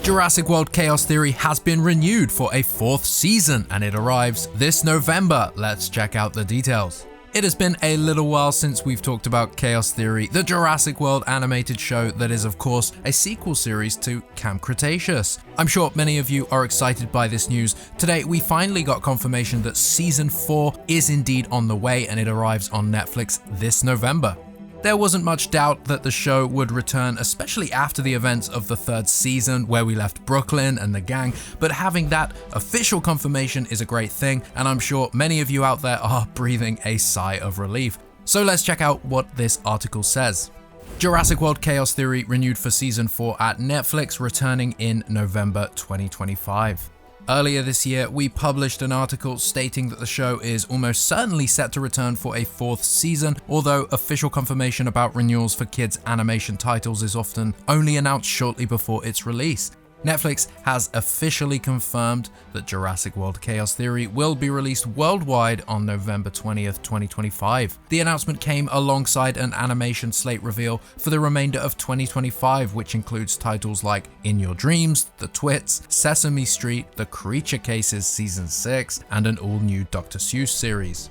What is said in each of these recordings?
Jurassic World Chaos Theory has been renewed for a 4th season and it arrives this November. Let's check out the details. It has been a little while since we've talked about Chaos Theory, the Jurassic World animated show that is of course a sequel series to Camp Cretaceous. I'm sure many of you are excited by this news. Today we finally got confirmation that season 4 is indeed on the way and it arrives on Netflix this November. There wasn't much doubt that the show would return, especially after the events of the 3rd season where we left Brooklyn and the gang, but having that official confirmation is a great thing, and I'm sure many of you out there are breathing a sigh of relief. So let's check out what this article says. Jurassic World Chaos Theory renewed for season 4 at Netflix, returning in November 2025. Earlier this year, we published an article stating that the show is almost certainly set to return for a 4th season, although official confirmation about renewals for kids' animation titles is often only announced shortly before its release. Netflix has officially confirmed that Jurassic World Chaos Theory will be released worldwide on November 20th, 2025. The announcement came alongside an animation slate reveal for the remainder of 2025, which includes titles like In Your Dreams, The Twits, Sesame Street, The Creature Cases Season 6, and an all-new Dr. Seuss series.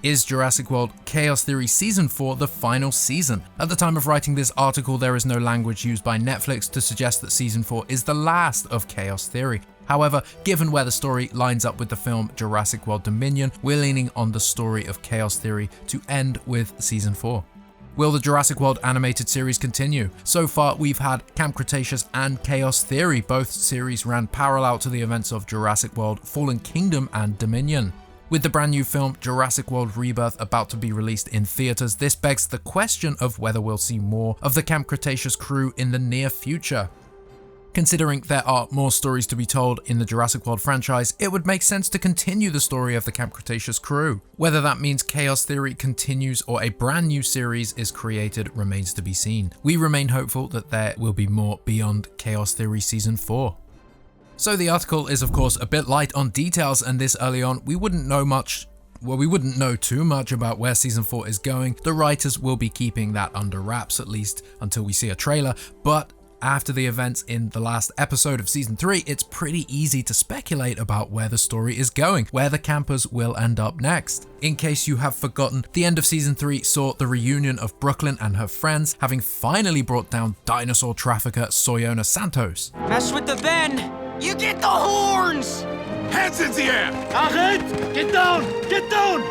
Is Jurassic World Chaos Theory Season 4 the final season? At the time of writing this article, there is no language used by Netflix to suggest that Season 4 is the last of Chaos Theory. However, given where the story lines up with the film Jurassic World Dominion, we're leaning on the story of Chaos Theory to end with Season 4. Will the Jurassic World animated series continue? So far, we've had Camp Cretaceous and Chaos Theory. Both series ran parallel to the events of Jurassic World, Fallen Kingdom, and Dominion. With the brand new film Jurassic World Rebirth about to be released in theaters, this begs the question of whether we'll see more of the Camp Cretaceous crew in the near future. Considering there are more stories to be told in the Jurassic World franchise, it would make sense to continue the story of the Camp Cretaceous crew. Whether that means Chaos Theory continues or a brand new series is created remains to be seen. We remain hopeful that there will be more beyond Chaos Theory Season 4. So the article is of course a bit light on details, and this early on we wouldn't know too much about where Season 4 is going. The writers will be keeping that under wraps, at least until we see a trailer, but after the events in the last episode of Season 3, it's pretty easy to speculate about where the story is going, where the campers will end up next. In case you have forgotten, the end of Season 3 saw the reunion of Brooklyn and her friends, having finally brought down dinosaur trafficker Soyona Santos. Mess with the Ben! You get the horns! Hands in the air! Arrête! Get down! Get down!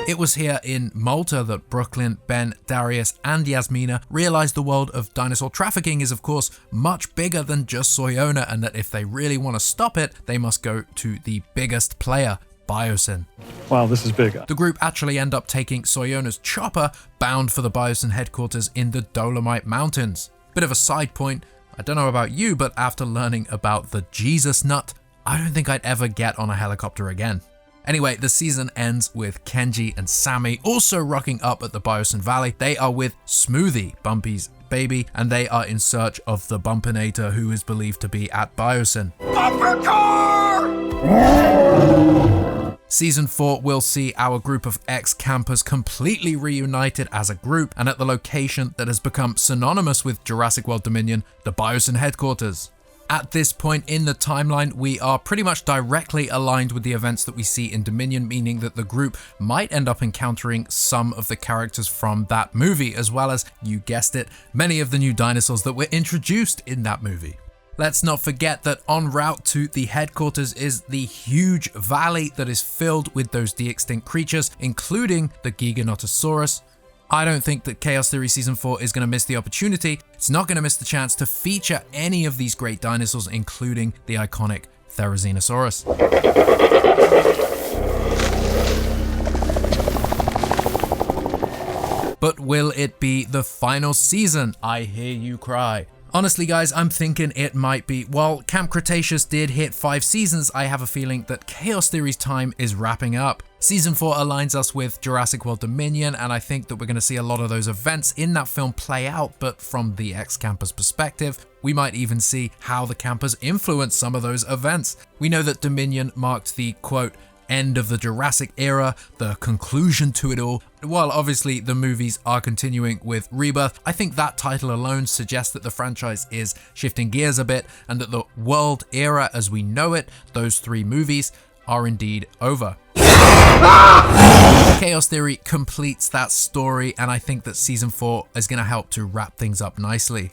It was here in Malta that Brooklyn, Ben, Darius, and Yasmina realized the world of dinosaur trafficking is of course much bigger than just Soyona, and that if they really want to stop it, they must go to the biggest player, Biosyn. Wow, this is big. The group actually end up taking Soyona's chopper, bound for the Biosyn headquarters in the Dolomite Mountains. Bit of a side point, I don't know about you, but after learning about the Jesus nut, I don't think I'd ever get on a helicopter again. Anyway, the season ends with Kenji and Sammy also rocking up at the Biosyn Valley. They are with Smoothie, Bumpy's baby, and they are in search of the Bumpinator, who is believed to be at Biosyn. Bumper car! Season 4 will see our group of ex-campers completely reunited as a group and at the location that has become synonymous with Jurassic World Dominion, the Biosyn headquarters. At this point in the timeline, we are pretty much directly aligned with the events that we see in Dominion, meaning that the group might end up encountering some of the characters from that movie, as well as, you guessed it, many of the new dinosaurs that were introduced in that movie. Let's not forget that en route to the headquarters is the huge valley that is filled with those de-extinct creatures, including the Giganotosaurus. I don't think that Chaos Theory Season 4 is going to miss the opportunity. It's not going to miss the chance to feature any of these great dinosaurs, including the iconic Therizinosaurus. But will it be the final season? I hear you cry. Honestly guys, I'm thinking it might be. While Camp Cretaceous did hit 5 seasons, I have a feeling that Chaos Theory's time is wrapping up. Season 4 aligns us with Jurassic World Dominion, and I think that we're going to see a lot of those events in that film play out, but from the ex-campers' perspective. We might even see how the campers influence some of those events. We know that Dominion marked the, quote, end of the Jurassic era, the conclusion to it all. While obviously the movies are continuing with Rebirth, I think that title alone suggests that the franchise is shifting gears a bit and that the world era as we know it, those 3 movies, are indeed over. Chaos Theory completes that story, and I think that Season 4 is going to help to wrap things up nicely.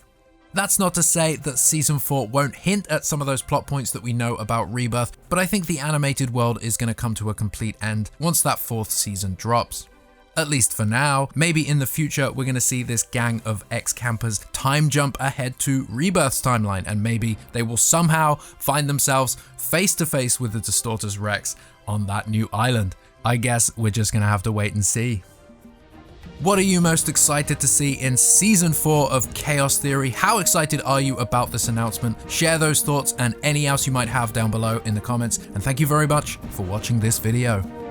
That's not to say that Season 4 won't hint at some of those plot points that we know about Rebirth, but I think the animated world is going to come to a complete end once that 4th season drops. At least for now. Maybe in the future we're going to see this gang of ex-campers time jump ahead to Rebirth's timeline, and maybe they will somehow find themselves face to face with the Distortus Rex on that new island. I guess we're just going to have to wait and see. What are you most excited to see in Season 4 of Chaos Theory? How excited are you about this announcement? Share those thoughts and any else you might have down below in the comments, and thank you very much for watching this video.